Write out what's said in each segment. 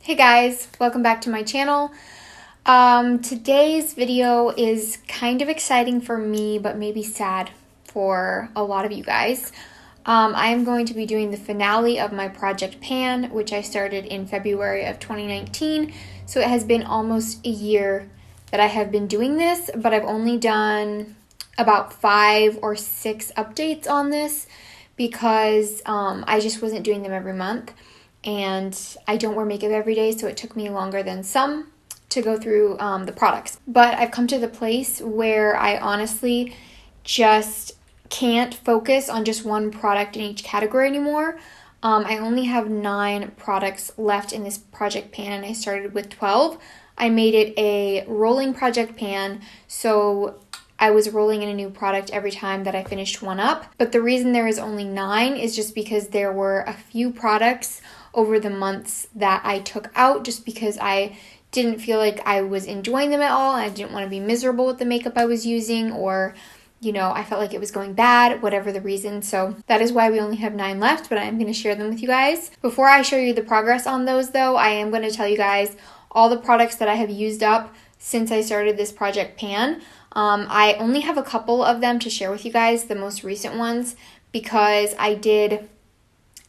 Hey guys, welcome back to my channel. Today's video is kind of exciting for me, but maybe sad for a lot of you guys. I am going to be doing the finale of my Project Pan, which I started in February of 2019. So it has been almost a year that I have been doing this, but I've only done about 5 or 6 updates on this because I just wasn't doing them every month. And I don't wear makeup every day, so it took me longer than some to go through the products. But I've come to the place where I honestly just can't focus on just one product in each category anymore. I only have 9 products left in this Project Pan, and I started with 12. I made it a rolling Project Pan, so I was rolling in a new product every time that I finished one up. But the reason there is only 9 is just because there were a few products over the months that I took out just because I didn't feel like I was enjoying them at all. I didn't want to be miserable with the makeup I was using, or, I felt like it was going bad, whatever the reason. So that is why we only have 9 left, but I am going to share them with you guys. Before I show you the progress on those though, I am going to tell you guys all the products that I have used up since I started this Project Pan. I only have a couple of them to share with you guys, the most recent ones, because I did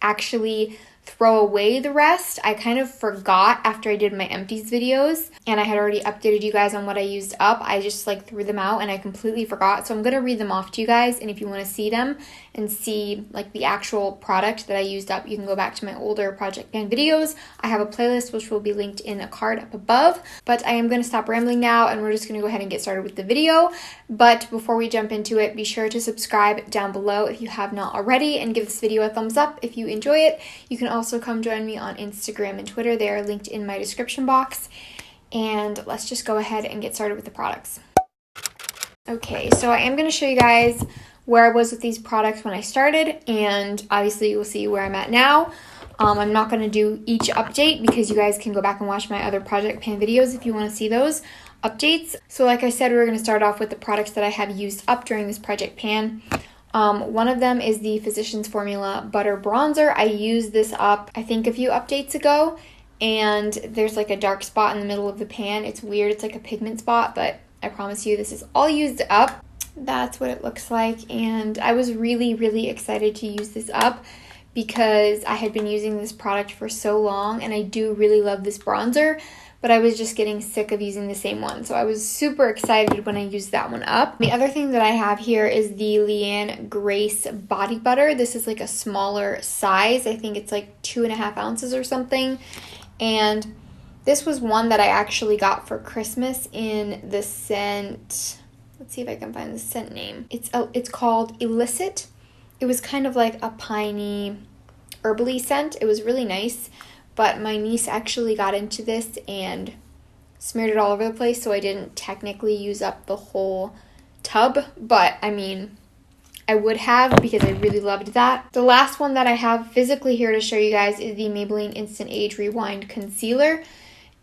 actually throw away the rest. I kind of forgot after I did my empties videos, and I had already updated you guys on what I used up. I just threw them out and I completely forgot. So I'm going to read them off to you guys, and if you want to see them and see the actual product that I used up, you can go back to my older Project Pan videos. I have a playlist which will be linked in a card up above. But I am going to stop rambling now, and we're just going to go ahead and get started with the video. But before we jump into it, be sure to subscribe down below if you have not already, and give this video a thumbs up if you enjoy it. You can also come join me on Instagram and Twitter. They are linked in my description box. And let's just go ahead and get started with the products. Okay, so I am going to show you guys where I was with these products when I started, and obviously you will see where I'm at now. I'm not going to do each update because you guys can go back and watch my other Project Pan videos if you want to see those updates. So like I said, we're going to start off with the products that I have used up during this Project Pan. One of them is the Physicians Formula Butter Bronzer. I used this up, I think, a few updates ago, and there's a dark spot in the middle of the pan. It's weird, it's like a pigment spot, but I promise you this is all used up. That's what it looks like, and I was really, really excited to use this up because I had been using this product for so long, and I do really love this bronzer, but I was just getting sick of using the same one. So I was super excited when I used that one up. The other thing that I have here is the Leanne Grace Body Butter. This is a smaller size. I think it's 2.5 ounces or something. And this was one that I actually got for Christmas in the scent. Let's see if I can find the scent name. It's called Illicit. It was kind of like a piney, herbally scent. It was really nice. But my niece actually got into this and smeared it all over the place, so I didn't technically use up the whole tub. But, I would have because I really loved that. The last one that I have physically here to show you guys is the Maybelline Instant Age Rewind Concealer.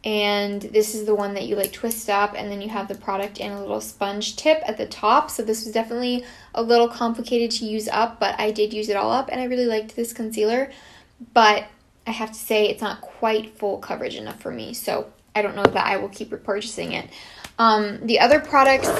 And this is the one that you twist up, and then you have the product and a little sponge tip at the top. So this was definitely a little complicated to use up, but I did use it all up, and I really liked this concealer. But I have to say it's not quite full coverage enough for me, so I don't know that I will keep repurchasing it. The other products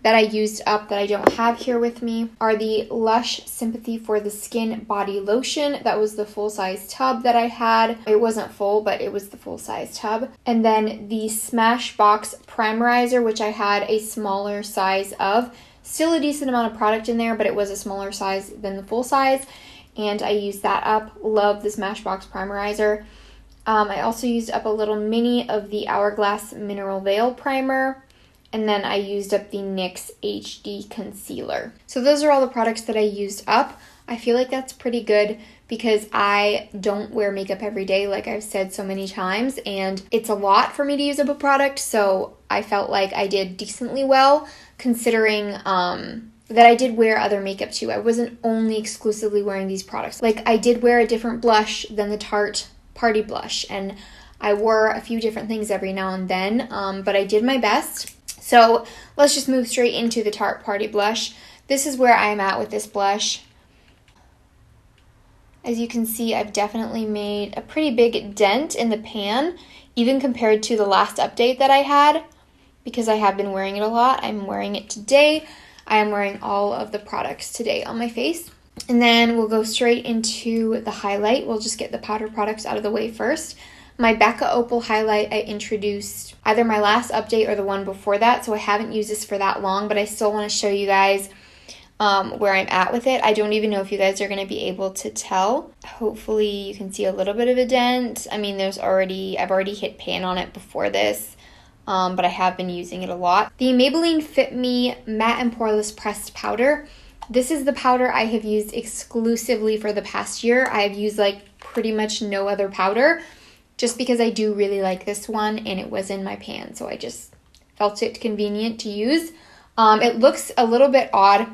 that I used up that I don't have here with me are the Lush Sympathy for the Skin Body Lotion. That was the full-size tub that I had. It wasn't full, but it was the full-size tub. And then the Smashbox Primerizer, which I had a smaller size of. Still a decent amount of product in there, but it was a smaller size than the full size. And I used that up. Love the Smashbox Primerizer. I also used up a little mini of the Hourglass Mineral Veil Primer. And then I used up the NYX HD Concealer. So those are all the products that I used up. I feel like that's pretty good because I don't wear makeup every day, like I've said so many times. And it's a lot for me to use up a product, so I felt like I did decently well considering that I did wear other makeup too. I wasn't only exclusively wearing these products. I did wear a different blush than the Tarte Party Blush, and I wore a few different things every now and then, but I did my best. So let's just move straight into the Tarte Party Blush. This is where I'm at with this blush. As you can see, I've definitely made a pretty big dent in the pan, even compared to the last update that I had, because I have been wearing it a lot. I'm wearing it today. I am wearing all of the products today on my face. And then we'll go straight into the highlight. We'll just get the powder products out of the way first. My Becca Opal highlight I introduced either my last update or the one before that, so I haven't used this for that long, but I still want to show you guys where I'm at with it. I don't even know if you guys are going to be able to tell. Hopefully you can see a little bit of a dent. I mean, I've already hit pan on it before this, but I have been using it a lot. The Maybelline Fit Me Matte and Poreless Pressed Powder. This is the powder I have used exclusively for the past year. I have used like pretty much no other powder, just because I do really like this one and it was in my pan, so I just felt it convenient to use. It looks a little bit odd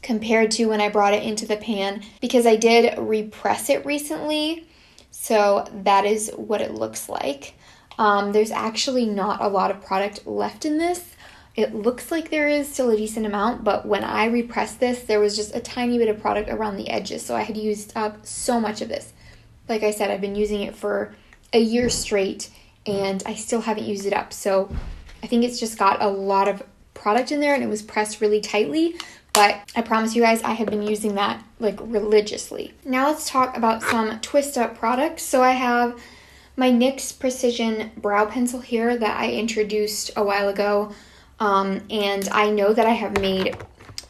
compared to when I brought it into the pan because I did repress it recently, so that is what it looks like. There's actually not a lot of product left in this. It looks like there is still a decent amount, but when I repressed this, there was just a tiny bit of product around the edges, so I had used up so much of this. Like I said, I've been using it for a year straight, and I still haven't used it up, so I think it's just got a lot of product in there, and it was pressed really tightly, but I promise you guys I have been using that like religiously. Now let's talk about some twist up products. So I have my NYX Precision Brow Pencil here that I introduced a while ago, and I know that I have made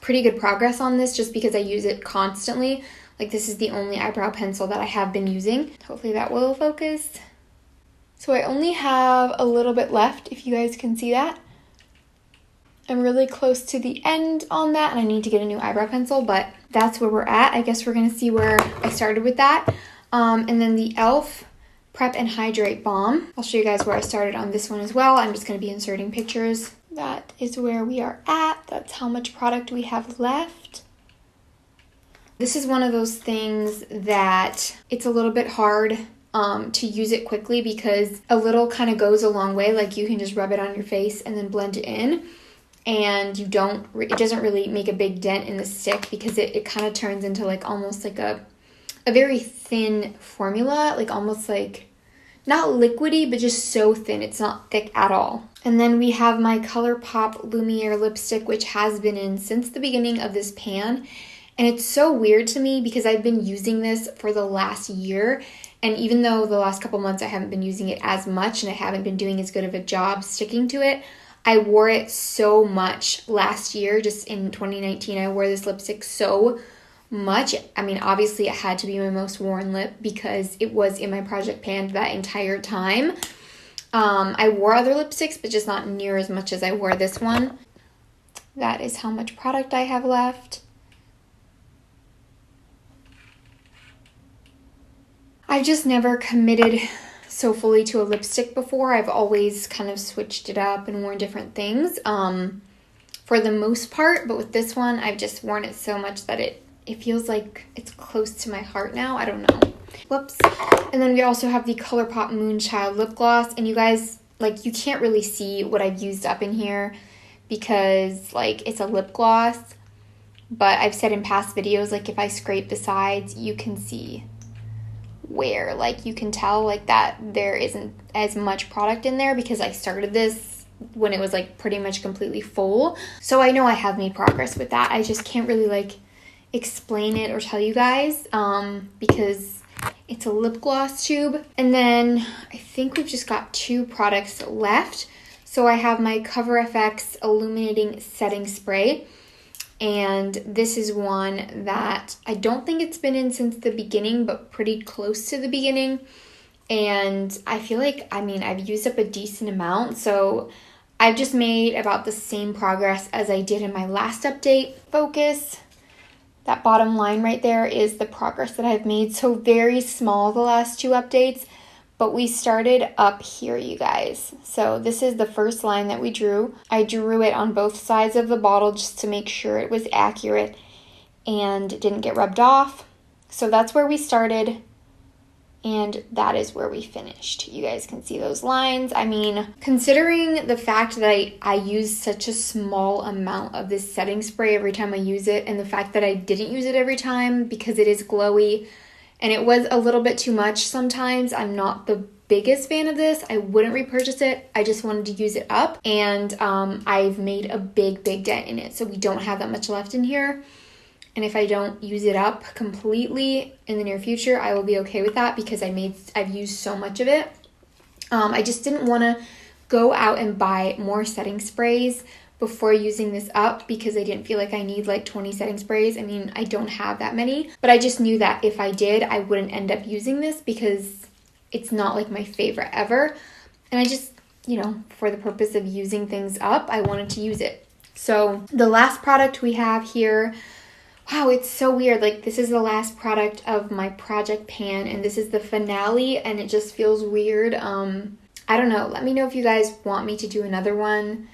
pretty good progress on this just because I use it constantly. Like, this is the only eyebrow pencil that I have been using. Hopefully that will focus. So I only have a little bit left, if you guys can see that. I'm really close to the end on that, and I need to get a new eyebrow pencil, but that's where we're at. I guess we're going to see where I started with that. And then the e.l.f. Prep and Hydrate Balm. I'll show you guys where I started on this one as well. I'm just going to be inserting pictures. That is where we are at. That's how much product we have left. This is one of those things that it's a little bit hard to use it quickly because a little kind of goes a long way. Like, you can just rub it on your face and then blend it in. And it doesn't really make a big dent in the stick because it kind of turns into like almost like a very thin formula, like almost like not liquidy, but just so thin. It's not thick at all. And then we have my ColourPop Lumiere lipstick, which has been in since the beginning of this pan. And it's so weird to me because I've been using this for the last year. And even though the last couple months I haven't been using it as much and I haven't been doing as good of a job sticking to it, I wore it so much last year. Just in 2019, I wore this lipstick so much. I mean, obviously it had to be my most worn lip because it was in my project pan that entire time. I wore other lipsticks, but just not near as much as I wore this one. That is how much product I have left. I've just never committed so fully to a lipstick before. I've always kind of switched it up and worn different things for the most part, but with this one I've just worn it so much that it feels like it's close to my heart now. I don't know. Whoops. And then we also have the ColourPop Moonchild lip gloss, and you guys, like, you can't really see what I've used up in here because like it's a lip gloss, but I've said in past videos, like, if I scrape the sides you can see where, like, you can tell like that there isn't as much product in there because I started this when it was like pretty much completely full. So I know I have made progress with that. I just can't really like explain it or tell you guys because it's a lip gloss tube. And then I think we've just got 2 products left. So I have my Cover FX Illuminating Setting Spray. And this is one that I don't think it's been in since the beginning, but pretty close to the beginning. And I feel like, I mean, I've used up a decent amount. So I've just made about the same progress as I did in my last update. Focus. That bottom line right there is the progress that I've made. So very small the last 2 updates. But we started up here, you guys. So this is the first line that we drew. I drew it on both sides of the bottle just to make sure it was accurate and it didn't get rubbed off. So that's where we started, and that is where we finished. You guys can see those lines. I mean, considering the fact that I use such a small amount of this setting spray every time I use it, and the fact that I didn't use it every time because it is glowy, and it was a little bit too much sometimes. I'm not the biggest fan of this. I wouldn't repurchase it. I just wanted to use it up, and I've made a big dent in it, so we don't have that much left in here. And if I don't use it up completely in the near future, I will be okay with that because I've used so much of it. I just didn't want to go out and buy more setting sprays before using this up because I didn't feel like I need like 20 setting sprays. I mean, I don't have that many, but I just knew that if I did, I wouldn't end up using this because it's not like my favorite ever. And I just, for the purpose of using things up, I wanted to use it. So the last product we have here, wow, it's so weird. Like, this is the last product of my project pan, and this is the finale, and it just feels weird. I don't know. Let me know if you guys want me to do another one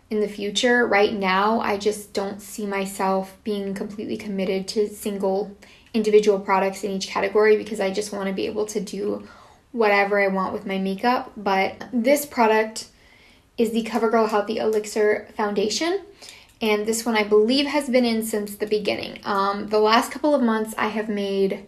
in the future. Right now, I just don't see myself being completely committed to single individual products in each category because I just want to be able to do whatever I want with my makeup. But this product is the CoverGirl Healthy Elixir Foundation. And this one I believe has been in since the beginning. The last couple of months I have made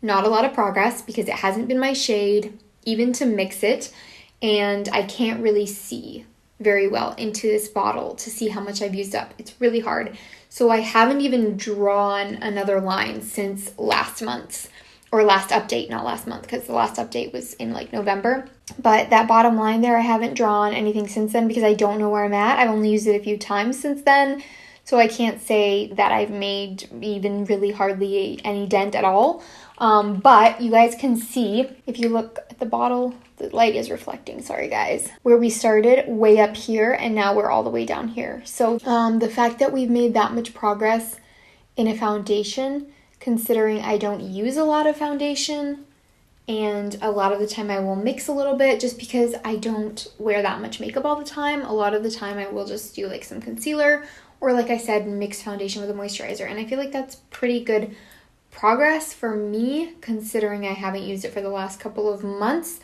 not a lot of progress because it hasn't been my shade, even to mix it. And I can't really see very well into this bottle to see how much I've used up. It's really hard. So I haven't even drawn another line since last month's, or last update, not last month, because the last update was in like November. But that bottom line there, I haven't drawn anything since then because I don't know where I'm at. I've only used it a few times since then, so I can't say that I've made even really hardly any dent at all. But you guys can see, if you look at the bottle, the light is reflecting, sorry guys, where we started way up here and now we're all the way down here. So the fact that we've made that much progress in a foundation, considering I don't use a lot of foundation, and a lot of the time I will mix a little bit just because I don't wear that much makeup all the time. A lot of the time I will just do like some concealer or, like I said, mix foundation with a moisturizer. And I feel like that's pretty good progress for me considering I haven't used it for the last couple of months.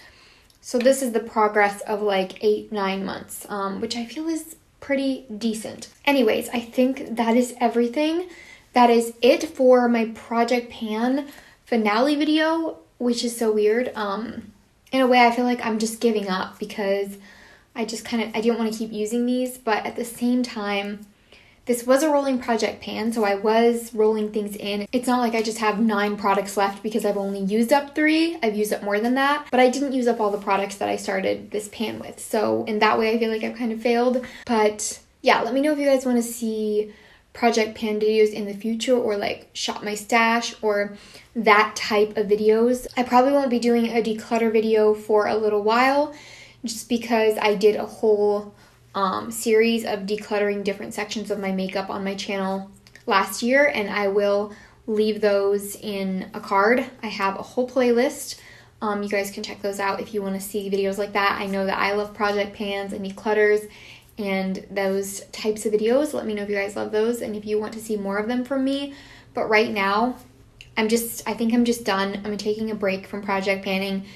So this is the progress of like 8-9 months, which I feel is pretty decent. Anyways, I think that is everything. That is it for my Project Pan finale video, which is so weird. In a way, I feel like I'm just giving up because I didn't want to keep using these, but at the same time, this was a rolling project pan, so I was rolling things in. It's not like I just have 9 products left because I've only used up 3. I've used up more than that, but I didn't use up all the products that I started this pan with. So in that way, I feel like I've kind of failed. But yeah, let me know if you guys want to see project pan videos in the future, or like shop my stash or that type of videos. I probably won't be doing a declutter video for a little while just because I did a whole series of decluttering different sections of my makeup on my channel last year, and I will leave those in a card. I have a whole playlist. You guys can check those out if you want to see videos like that. I know that I love project pans and declutters and those types of videos. Let me know if you guys love those and if you want to see more of them from me. But right now, I think I'm just done. I'm taking a break from project panning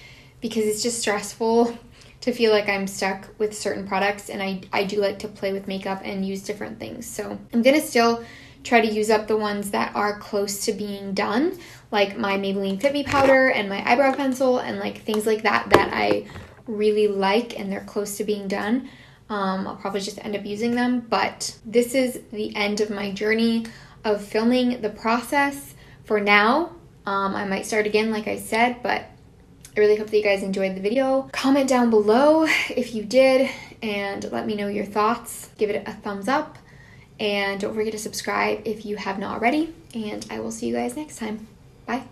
because it's just stressful to feel like I'm stuck with certain products, and I do like to play with makeup and use different things. So I'm gonna still try to use up the ones that are close to being done, like my Maybelline Fit Me powder and my eyebrow pencil and like things like that that I really like and they're close to being done. I'll probably just end up using them, but this is the end of my journey of filming the process for now. I might start again, like I said, but I really hope that you guys enjoyed the video. Comment down below if you did, and let me know your thoughts. Give it a thumbs up, and don't forget to subscribe if you have not already, and I will see you guys next time. Bye.